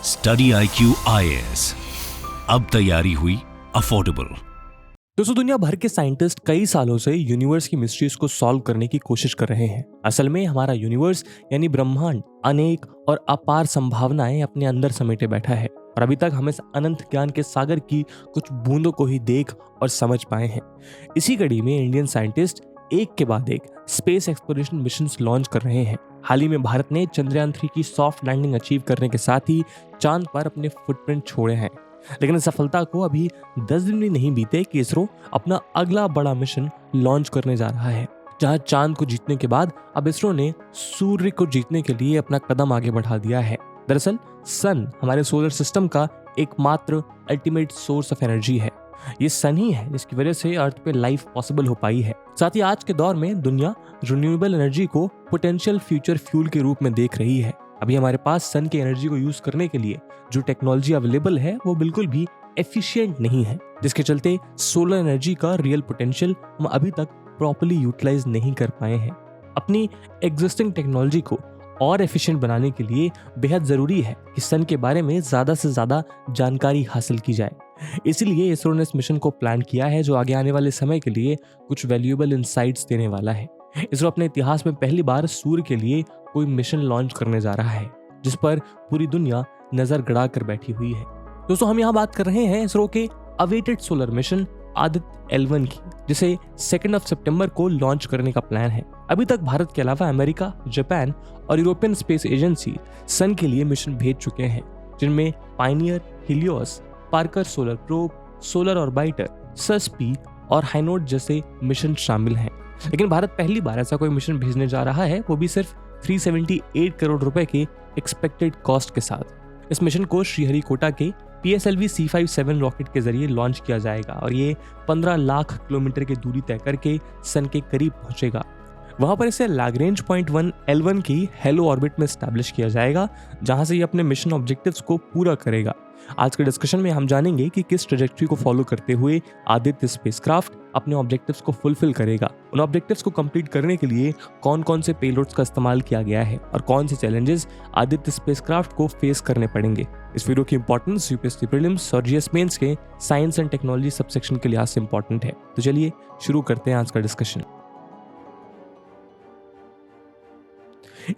Study IQ IAS, अब तैयारी हुई अफोर्डेबल। दोस्तों, दुनिया भर के साइंटिस्ट कई सालों से यूनिवर्स की मिस्ट्रीज को सॉल्व करने की कोशिश कर रहे हैं। असल में हमारा यूनिवर्स यानी ब्रह्मांड अनेक और अपार संभावनाएं अपने अंदर समेटे बैठा है और अभी तक हम इस अनंत ज्ञान के सागर की कुछ बूंदों को ही देख और समझ पाए हैं। इसी कड़ी में इंडियन साइंटिस्ट एक के बाद एक स्पेस एक्सप्लोरेशन मिशन लॉन्च कर रहे हैं। हाल ही में भारत ने चंद्रयान 3 की सॉफ्ट लैंडिंग अचीव करने के साथ ही चांद पर अपने फुटप्रिंट छोड़े हैं। लेकिन इस सफलता को अभी 10 दिन भी नहीं बीते कि इसरो अपना अगला बड़ा मिशन लॉन्च करने जा रहा है, जहां चांद को जीतने के बाद अब इसरो ने सूर्य को जीतने के लिए अपना कदम आगे बढ़ा दिया है। दरअसल सन हमारे सोलर सिस्टम का एकमात्र अल्टीमेट सोर्स ऑफ एनर्जी है। ये सन ही है जिसकी वजह से अर्थ पे लाइफ पॉसिबल हो पाई है। साथ ही आज के दौर में दुनिया रिन्यूएबल एनर्जी को पोटेंशियल फ्यूचर फ्यूल के रूप में देख रही है। अभी हमारे पास सन की एनर्जी को यूज करने के लिए जो टेक्नोलॉजी अवेलेबल है वो बिल्कुल भी एफिशिएंट नहीं है, जिसके चलते सोलर एनर्जी का रियल पोटेंशियल हम अभी तक प्रॉपर्ली यूटिलाइज नहीं कर पाए हैं। अपनी एग्जिस्टिंग टेक्नोलॉजी को और एफिशिएंट बनाने के लिए बेहद जरूरी है कि सन के बारे में ज्यादा से ज्यादा जानकारी हासिल की जाए। इसीलिए इसरो ने इस मिशन को प्लान किया है जो आगे आने वाले समय के लिए कुछ वैल्यूएबल इंसाइट्स देने वाला है। इसरो अपने इतिहास में पहली बार सूर्य के लिए कोई मिशन लॉन्च करने जा रहा है, जिस पर पूरी दुनिया नजर गड़ा कर बैठी हुई है। दोस्तों, हम यहाँ बात कर रहे हैं इसरो के awaited solar mission Aditya L1 की, जिसे 2 सितंबर को लॉन्च करने का प्लान है। अभी तक भारत के अलावा अमेरिका, जापान और यूरोपियन स्पेस एजेंसी सन के लिए मिशन भेज चुके हैं, जिनमें Pioneer, Helios, Parker solar probe, solar orbiter, सस्पी और हाइनोड जैसे मिशन शामिल हैं। लेकिन भारत पहली बार ऐसा कोई मिशन भेजने जा रहा है, वो भी सिर्फ 378 करोड़ रुपए के एक्सपेक्टेड कॉस्ट के साथ। इस मिशन को श्रीहरिकोटा के PSLV C57 रॉकेट के जरिए लॉन्च किया जाएगा और ये 15 लाख किलोमीटर की दूरी तय करके सन के करीब पहुंचेगा। वहां पर इसे लैग्रेंज पॉइंट 1 L1 की हेलो ऑर्बिट में स्टैब्लिश किया जाएगा, जहां से ये अपने मिशन ऑब्जेक्टिव्स को पूरा करेगा। आज के डिस्कशन में हम जानेंगे कि किस ट्रेजेक्टरी को फॉलो करते हुए आदित्य स्पेसक्राफ्ट अपने ऑब्जेक्टिव्स को फुलफिल करेगा। उन ऑब्जेक्टिव्स को कंप्लीट करने के लिए कौन कौन से पेलोड्स का इस्तेमाल किया गया है और कौन से चैलेंजेस आदित्य स्पेसक्राफ्ट को फेस करने पड़ेंगे। इस वीडियो की इंपॉर्टेंस यूपीएससी प्रीलिम्स और जीएस मेंस के साइंस एंड टेक्नोलॉजी सबसेक्शन के लिहाज से इंपॉर्टेंट है। तो चलिए शुरू करते हैं आज का डिस्कशन।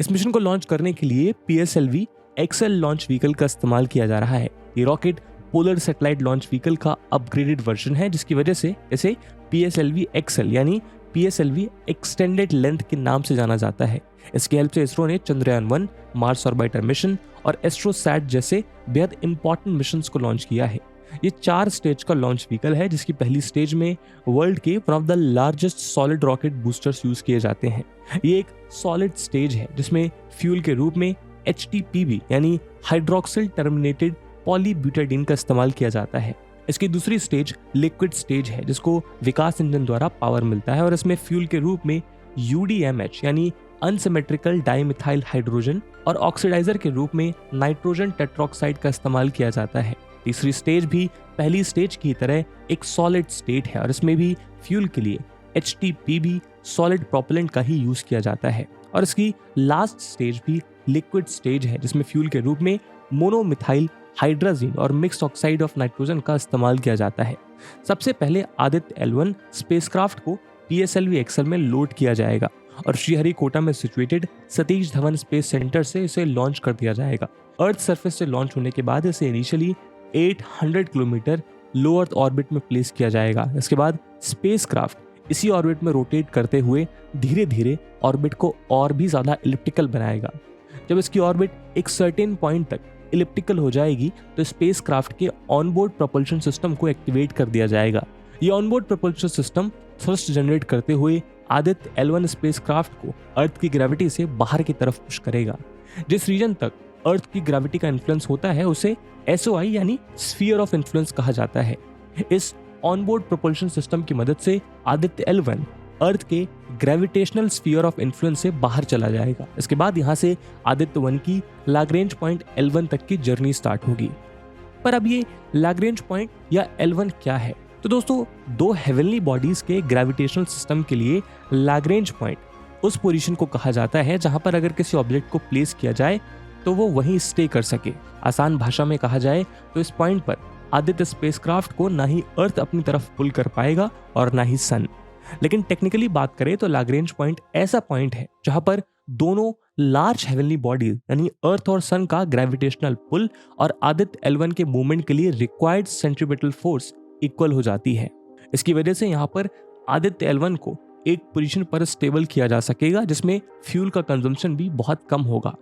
इस मिशन को लॉन्च करने के लिए PSLV XL लॉन्च व्हीकल का इस्तेमाल किया जा रहा है। ये rocket polar satellite launch vehicle का अपग्रेडेड वर्जन है, जिसकी वजह से इसे PSLV XL यानी PSLV एक्सटेंडेड लेंथ के नाम से जाना जाता है। इसकी हेल्प से इसरो ने चंद्रयान 1, मार्स ऑर्बिटर मिशन और एस्ट्रोसैट जैसे बेहद इंपॉर्टेंट मिशंस को लॉन्च किया है। ये 4 स्टेज का लॉन्च व्हीकल है, जिसकी पहली स्टेज में वर्ल्ड के one of the largest solid rocket boosters use किए जाते हैं। ये एक सॉलिड स्टेज है जिसमें फ्यूल के रूप में HTPB यानी हाइड्रोक्सिल टर्मिनेटेड पॉलीब्यूटाडीन का इस्तेमाल किया जाता है। इसकी दूसरी स्टेज लिक्विड स्टेज है, जिसको विकास इंजन द्वारा पावर मिलता है और इसमें फ्यूल के रूप में UDMH यानी अनसिमेट्रिकल डाइमिथाइल हाइड्रोजन और ऑक्सीडाइजर के रूप में नाइट्रोजन टेट्रोक्साइड का इस्तेमाल किया जाता है। तीसरी स्टेज भी पहली स्टेज की तरह एक सॉलिड स्टेट है और इसमें भी फ्यूल के लिए HTPB सॉलिड प्रोपेलेंट का ही यूज किया जाता है। और इसकी लास्ट स्टेज भी लिक्विड स्टेज है, जिसमें फ्यूल के रूप में मोनोमिथाइल हाइड्राजीन और मिक्स ऑक्साइड ऑफ नाइट्रोजन का इस्तेमाल किया जाता है। सबसे पहले आदित्य L1 स्पेसक्राफ्ट को PSLV XL में लोड किया जाएगा और श्रीहरिकोटा में situated Satish Dhawan space centre से इसे लॉन्च कर दिया जाएगा। अर्थ सरफेस से लॉन्च होने के बाद इसे इनिशियली 800 किलोमीटर लो अर्थ ऑर्बिट में प्लेस किया जाएगा। इसके बाद स्पेसक्राफ्ट इसी ऑर्बिट में रोटेट करते हुए धीरे धीरे ऑर्बिट को और भी ज्यादा इलिप्टिकल बनाएगा। जब इसकी ऑर्बिट एक सर्टेन पॉइंट तक इलिप्टिकल हो जाएगी तो स्पेसक्राफ्ट के ऑनबोर्ड प्रोपल्शन सिस्टम को एक्टिवेट कर दिया जाएगा। ये onboard propulsion system thrust generate करते हुए आदित्य L1 स्पेसक्राफ्ट को अर्थ की ग्रेविटी से बाहर की तरफ पुश करेगा। जिस रीजन तक अर्थ की ग्रेविटी का इन्फ्लुएंस होता है उसे SOI यानी स्फीयर ऑफ इन्फ्लुएंस कहा जाता है। इस ऑनबोर्ड प्रोपल्शन सिस्टम की मदद से आदित्य L1 अर्थ के ग्रेविटेशनल स्फीयर ऑफ इन्फ्लुएंस से बाहर चला जाएगा। इसके बाद यहाँ से आदित्य 1 की लैग्रेंज पॉइंट L1 तक की जर्नी स्टार्ट होगी। पर अब ये लैग्रेंज पॉइंट या L1 क्या है? तो दोस्तों, 2 हेवनली बॉडीज के ग्रेविटेशनल सिस्टम के लिए लैग्रेंज पॉइंट उस पोजीशन को कहा जाता है जहां पर अगर किसी ऑब्जेक्ट को प्लेस किया जाए तो वो वहीं स्टे कर सके। आसान भाषा में कहा जाए तो इस पॉइंट पर आदित्य स्पेसक्राफ्ट को ना ही अर्थ अपनी तरफ पुल कर पाएगा और ना ही सन। लेकिन टेक्निकली बात करें तो लैग्रेंज पॉइंट ऐसा पॉइंट है जहां पर दोनों लार्ज हेवनली बॉडीज यानी अर्थ और सन का ग्रेविटेशनल पुल और आदित्य L1 के मूवमेंट के लिए रिक्वायर्ड सेंट्रीपिटल फोर्स इक्वल हो जाती है। इसकी वजह से यहाँ पर आदित्य L1 को एक पोजीशन पर स्टेबल किया जा सकेगा जिसमें फ्यूल का कंजम्पशन भी बहुत कम होगा।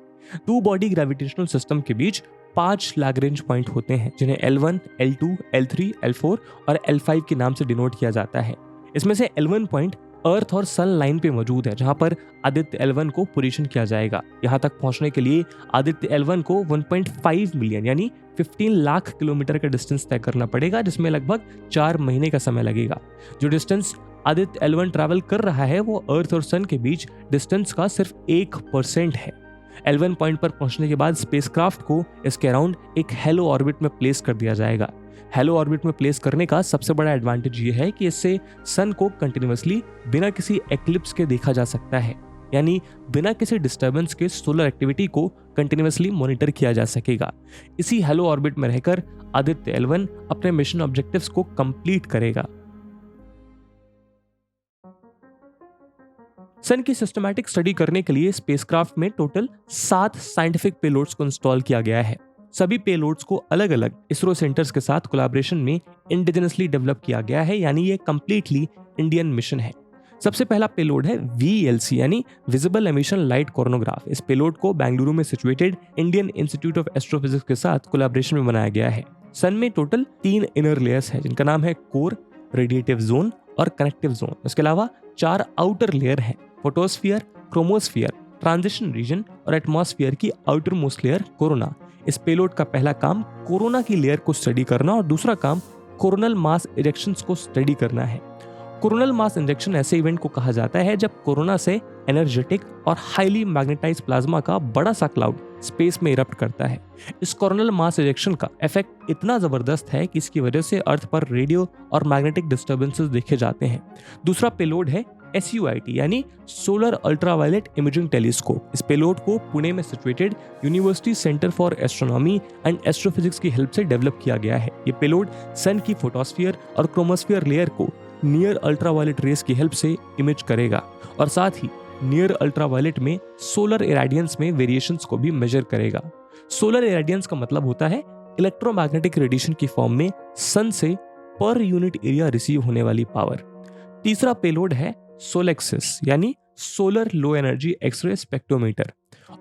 टू बॉडी ग्रेविटेशनल सिस्टम के बीच 5 लैग्रेंज पॉइंट होते हैं जिन्हें L1, L2, L3, L4 और L5 के नाम से डिनोट किया जाता है। इसमें से L1 पॉइंट अर्थ और सन लाइन पे मौजूद है जहां पर आदित्य L1 को पोजीशन किया जाएगा। यहां तक पहुंचने के लिए आदित्य L1 को 1.5 मिलियन यानी 15 लाख किलोमीटर का डिस्टेंस तय करना पड़ेगा जिसमें लगभग 4 महीने का समय लगेगा। जो डिस्टेंस आदित्य L1 ट्रैवल कर रहा है वो अर्थ और सन के बीच डिस्टेंस का सिर्फ 1% है। L1 पॉइंट पर पहुंचने के बाद स्पेसक्राफ्ट को इसके अराउंड एक हेलो ऑर्बिट में प्लेस कर दिया जाएगा। हेलो ऑर्बिट में प्लेस करने का सबसे बड़ा एडवांटेज ये है कि इससे सन को कंटिन्यूअसली बिना किसी एक्लिप्स के देखा जा सकता है, यानी बिना किसी डिस्टर्बेंस के सोलर एक्टिविटी को कंटिन्यूअसली मॉनिटर किया जा सकेगा। इसी हेलो ऑर्बिट में रहकर आदित्य L1 अपने मिशन ऑब्जेक्टिव्स को कंप्लीट करेगा। सन की सिस्टमैटिक स्टडी करने के लिए स्पेसक्राफ्ट में टोटल 7 साइंटिफिक पेलोड्स को इंस्टॉल किया गया है। सभी पेलोड्स को अलग अलग इसरो सेंटर्स के साथ कोलैबोरेशन में इंडिजिनसली डेवलप किया गया है, यानी ये कंप्लीटली इंडियन मिशन है। सबसे पहला पेलोड है VELC यानी विजिबल एमिशन लाइट कोरोनोग्राफ। इस पेलोड को बेंगलुरु में situated Indian institute of astrophysics के साथ कोलैबोरेशन में बनाया गया है। सन में टोटल 3 इनर लेयर्स हैं जिनका नाम है कोर, रेडिएटिव जोन और कनेक्टिव जोन। इसके अलावा 4 आउटर लेयर हैं, फोटोस्फीयर, क्रोमोस्फीयर, ट्रांजिशन रीजन और एटमॉस्फेयर की आउटर मोस्ट लेयर कोरोना। इस पेलोड का पहला काम कोरोना की लेयर को स्टडी करना और दूसरा काम कोरोनल मास इजेक्शंस को स्टडी करना है। कोरोनल मास इंजेक्शन ऐसे इवेंट को कहा जाता है जब कोरोना से एनर्जेटिक और हाईली मैग्नेटाइज प्लाज्मा का बड़ा सा क्लाउड स्पेस में इरप्ट करता है। इस कोरोनल मास इजेक्शन का इफेक्ट इतना जबरदस्त है कि इसकी वजह से अर्थ पर रेडियो और मैग्नेटिक डिस्टर्बेंसेस देखे जाते हैं। दूसरा पेलोड है SUIT यानी सोलर अल्ट्रावायलेट इमेजिंग टेलीस्कोप। इस पेलोड को पुणे में situated university centre for astronomy and astrophysics की हेल्प से डेवलप किया गया है। ये पेलोड सन की फोटोस्फीयर और क्रोमोस्फीयर लेयर को नियर अल्ट्रावायलेट रेस की हेल्प से इमेज करेगा और साथ ही नियर अल्ट्रावायलेट में सोलर इरेडियंस में वेरिएशंस को भी मेजर करेगा। सोलर इरेडियंस का मतलब होता है इलेक्ट्रोमैग्नेटिक रेडिएशन की फॉर्म में सन से पर यूनिट एरिया रिसीव होने वाली पावर। तीसरा पेलोड है सोलेक्सिस यानी solar low energy X-ray spectrometer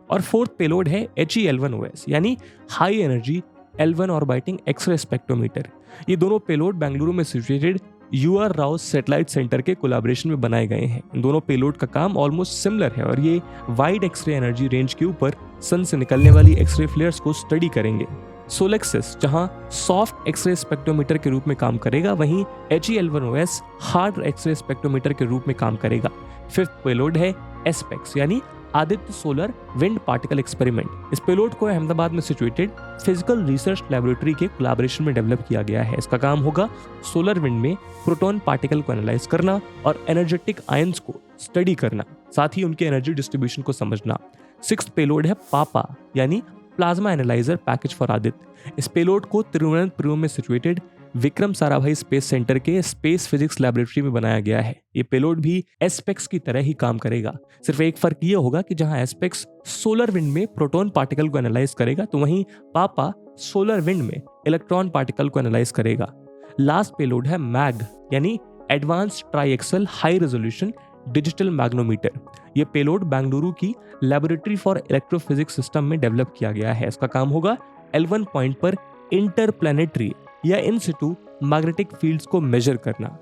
और फोर्थ पेलोड है HEL1OS यानी high energy L1 orbiting X-ray spectrometer. ये दोनों पेलोड बेंगलुरु में situated UR Rao satellite centre के कोलैबोरेशन में बनाए गए हैं। इन दोनों पेलोड का काम ऑलमोस्ट सिमिलर है और ये वाइड एक्सरे एनर्जी रेंज के ऊपर सन से निकलने वाली एक्सरे फ्लेयर्स को स्टडी करेंगे। सोलेक्सिस जहां सॉफ्ट एक्सरे स्पेक्ट्रोमीटर के रूप में काम करेगा, वहीं HEL1OS हार्ड एक्सरे स्पेक्ट्रोमीटर के रूप में काम करेगा। फिफ्थ पेलोड है एस्पेक्स यानी Aditya solar wind particle experiment. इस पेलोड को अहमदाबाद में सिचुएटेड फिजिकल रिसर्च लैबोरेटरी के कोलैबोरेशन में डेवलप किया गया है। इसका काम होगा सोलर विंड में प्रोटॉन पार्टिकल को एनालाइज करना और एनर्जेटिक आयंस को स्टडी करना, साथ ही उनके एनर्जी डिस्ट्रीब्यूशन को समझना। सिक्स्थ पेलोड है पापा यानी plasma analyser package for Aditya. इस पेलोड को तिरुवनंतपुरम में situated Vikram Sarabhai space centre के स्पेस फिजिक्स लैबोरेटरी में बनाया गया है। ये पेलोड भी एस्पेक्स की तरह ही काम करेगा, सिर्फ एक फर्क ये होगा कि जहां एस्पेक्स सोलर विंड में प्रोटॉन पार्टिकल को एनालाइज करेगा तो वहीं पापा सोलर विंड में इलेक्ट्रॉन पार्टिकल को एनालाइज करेगा। लास्ट पेलोड है मैग यानी advance triaxial high resolution digital magnetometer. यह पेलोड बेंगलुरु की लैबोरेटरी फॉर इलेक्ट्रोफिजिक्स सिस्टम में डेवलप किया गया है। इसका काम होगा L1 पॉइंट पर इंटरप्लैनेटरी या इन सिटू मैग्नेटिक फील्ड्स को मेजर करना।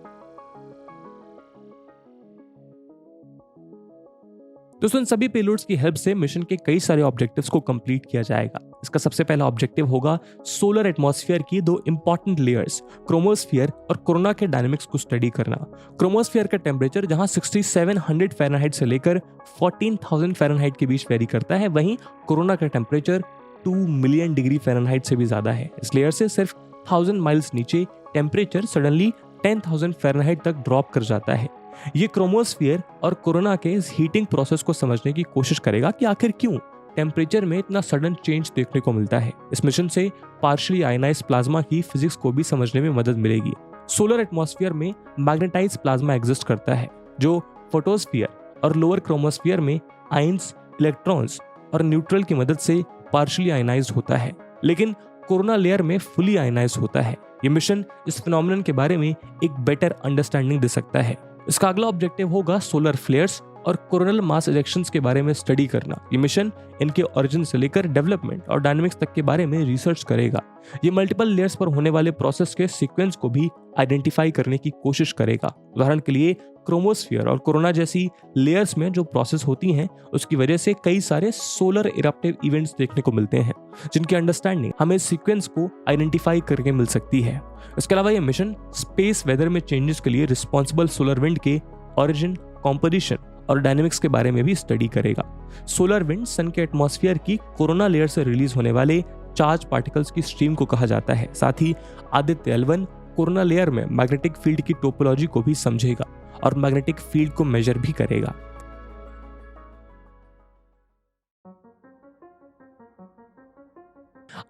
दोस्तों, इन सभी पेलोड्स की हेल्प से मिशन के कई सारे ऑब्जेक्टिव्स को कंप्लीट किया जाएगा। इसका सबसे पहला ऑब्जेक्टिव होगा सोलर एटमॉस्फेयर की 2 इंपॉर्टेंट लेयर्स क्रोमोस्फीयर और कोरोना के डायनेमिक्स को स्टडी करना। क्रोमोस्फीयर का टेम्परेचर जहां 6700 फ़ारेनहाइट से लेकर 14000 फ़ारेनहाइट के बीच वेरी करता है, वहीं कोरोना का टेम्परेचर 2 मिलियन डिग्री फ़ारेनहाइट से भी ज्यादा है। इस लेयर से सिर्फ 1000 माइल्स नीचे टेम्परेचर सडनली 10,000 फ़ारेनहाइट तक ड्रॉप कर जाता है। ये क्रोमोस्फीयर और कोरोना के इस हीटिंग प्रोसेस को समझने की कोशिश करेगा कि आखिर क्यों टेम्परेचर में इतना सडन चेंज देखने को मिलता है। इस मिशन से पार्शियली आयनाइज्ड प्लाज्मा की फिजिक्स को भी समझने में मदद मिलेगी। सोलर एटमॉस्फेयर में मैग्नेटाइज्ड प्लाज्मा एग्जिस्ट करता है जो फोटोस्फीयर और लोअर क्रोमोस्फीयर में आयंस, इलेक्ट्रॉन्स और न्यूट्रल की मदद से पार्शियली आयनाइज्ड होता है, लेकिन कोरोना लेयर में फुली आयनाइज्ड होता है। ये मिशन इस फिनोमेनन के बारे में एक बेटर अंडरस्टैंडिंग दे सकता है। इसका अगला ऑब्जेक्टिव होगा सोलर फ्लेयर्स और कोरोनल मास इजेक्शंस के बारे में स्टडी करना। ये मिशन इनके ओरिजिन से लेकर डेवलपमेंट और डायनामिक्स तक के बारे में रिसर्च करेगा। ये मल्टीपल लेयर्स पर होने वाले प्रोसेस के सीक्वेंस को भी आइडेंटिफाई करने की कोशिश करेगा। उदाहरण के लिए क्रोमोस्फीयर और कोरोना जैसी लेयर्स में जो प्रोसेस होती हैं उसकी वजह से कई सारे सोलर इरप्टिव इवेंट्स देखने को मिलते हैं, जिनकी अंडरस्टैंडिंग हमें सीक्वेंस को आइडेंटिफाई करके मिल सकती है। इसके अलावा ये मिशन स्पेस वेदर में चेंजेस के लिए रिस्पॉन्सिबल सोलर विंड के ओरिजिन, कॉम्पोजिशन और डायनेमिक्स के बारे में भी स्टडी करेगा। सोलर विंड सन के एटमॉस्फेयर की कोरोना लेयर से रिलीज होने वाले चार्ज पार्टिकल्स की स्ट्रीम को कहा जाता है। साथ ही आदित्य L1 कोरोना लेयर में मैग्नेटिक फील्ड की टोपोलॉजी को भी समझेगा और मैग्नेटिक फील्ड को मेजर भी करेगा।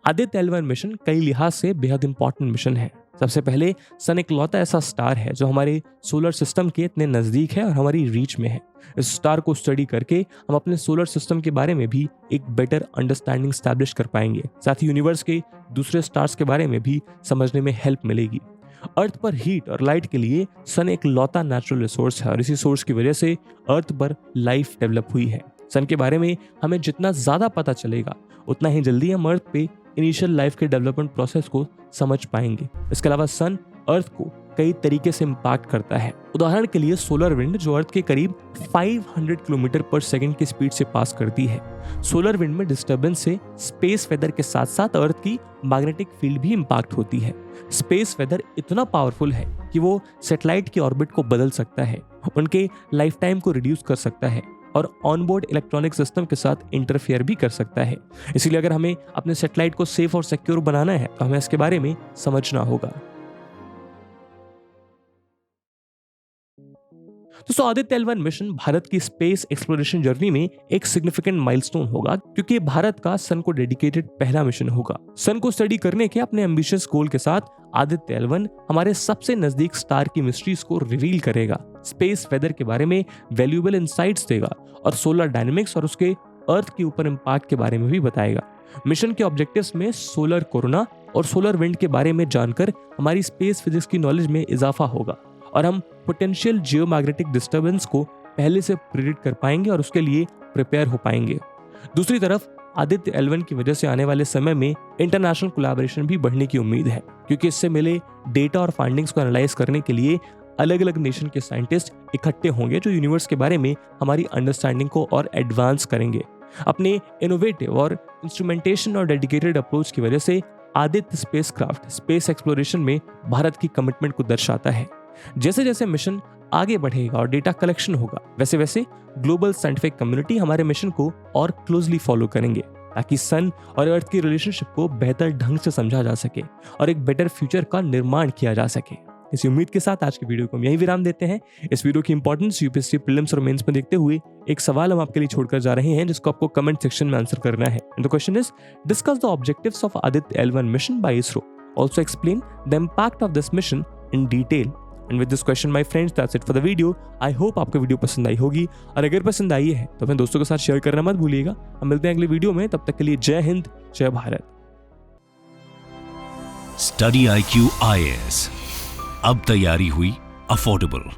आदित्य L1 मिशन कई लिहाज से बेहद इंपॉर्टेंट मिशन है। सबसे पहले सन इकलौता ऐसा स्टार है जो हमारे सोलर सिस्टम के इतने नजदीक है और हमारी रीच में है। इस स्टार को स्टडी करके हम अपने सोलर सिस्टम के बारे में भी एक बेटर अंडरस्टैंडिंग स्टैब्लिश कर पाएंगे। साथ ही यूनिवर्स के दूसरे स्टार्स के बारे में भी समझने में हेल्प मिलेगी। अर्थ पर हीट और लाइट के लिए सन एक लौता नेचुरल रिसोर्स है और इसी सोर्स की वजह से अर्थ पर लाइफ डेवलप हुई है। सन के बारे में हमें जितना ज्यादा पता चलेगा उतना ही जल्दी हम अर्थ पे इनिशियल लाइफ के डेवलपमेंट प्रोसेस को समझ पाएंगे। इसके अलावा सन अर्थ को कई तरीके से इम्पैक्ट करता है। उदाहरण के लिए सोलर विंड जो अर्थ के करीब 500 किलोमीटर पर सेकंड की स्पीड से पास करती है। सोलर विंड में डिस्टर्बेंस से स्पेस वेदर के साथ साथ अर्थ की मैग्नेटिक फील्ड भी इम्पैक्ट होती है। स्पेस वेदर इतना पावरफुल है कि वो सैटेलाइट की ऑर्बिट को बदल सकता है, उनके लाइफ टाइम को रिड्यूस कर सकता है और ऑनबोर्ड इलेक्ट्रॉनिक सिस्टम के साथ इंटरफेयर भी कर सकता है। इसीलिए अगर हमें अपने सैटेलाइट को सेफ और सिक्योर बनाना है तो हमें इसके बारे में समझना होगा। दोस्तों, आदित्य L1 मिशन भारत की स्पेस एक्सप्लोरेशन जर्नी में एक सिग्निफिकेंट माइलस्टोन होगा क्योंकि ये भारत का सन को डेडिकेटेड पहला मिशन होगा। सन को स्टडी करने के अपने एम्बिशियस गोल के साथ आदित्य L1 हमारे सबसे नजदीक स्टार की मिस्ट्रीज को रिवील करेगा, स्पेस वेदर के बारे में वैल्यूएबल इनसाइट्स देगा और सोलर डायनेमिक्स और उसके अर्थ के ऊपर इम्पैक्ट के बारे में भी बताएगा। मिशन के ऑब्जेक्टिव्स में सोलर कोरोना और सोलर विंड के बारे में जानकर हमारी स्पेस फिजिक्स की नॉलेज में इजाफा होगा और हम पोटेंशियल जियोमैग्नेटिक डिस्टर्बेंस को पहले से प्रिडिक्ट कर पाएंगे और उसके लिए प्रिपेयर हो पाएंगे। दूसरी तरफ आदित्य L1 की वजह से आने वाले समय में इंटरनेशनल कोलैबोरेशन भी बढ़ने की उम्मीद है क्योंकि इससे मिले डेटा और फाइंडिंग्स को एनालाइज करने के लिए अलग अलग नेशन के साइंटिस्ट इकट्ठे होंगे जो यूनिवर्स के बारे में हमारी अंडरस्टैंडिंग को और एडवांस करेंगे। अपने इनोवेटिव और इंस्ट्रूमेंटेशन और डेडिकेटेड अप्रोच की वजह से आदित्य स्पेसक्राफ्ट स्पेस एक्सप्लोरेशन में भारत की कमिटमेंट को दर्शाता है। जैसे जैसे मिशन आगे बढ़ेगा और डेटा कलेक्शन होगा वैसे वैसे ग्लोबल साइंटिफिक कम्युनिटी हमारे मिशन को और क्लोजली फॉलो करेंगे ताकि सन और अर्थ की रिलेशनशिप को बेहतर ढंग से समझा जा सके और एक बेटर फ्यूचर का निर्माण किया जा सके। इसी उम्मीद के साथ आज की वीडियो को हम यहीं विराम देते हैं। इस वीडियो की इंपॉर्टेंस यूपीएससी प्रीलिम्स और मेंस में देखते हुए एक सवाल हम आपके लिए छोड़कर जा रहे हैं जिसको आपको कमेंट सेक्शन में आंसर करना है। The question is discuss the objectives of Aditya L1 mission by ISRO, also explain the impact of this mission in detail. And with this question my friends that's it for the video. I hope आपको video पसंद आई होगी और अगर पसंद आई है तो अपने दोस्तों के साथ शेयर करना मत भूलिएगा। हम मिलते हैं अगले वीडियो में, तब तक के लिए जय हिंद, जय भारत। स्टडी IQ IAS, अब तैयारी हुई अफोर्डेबल।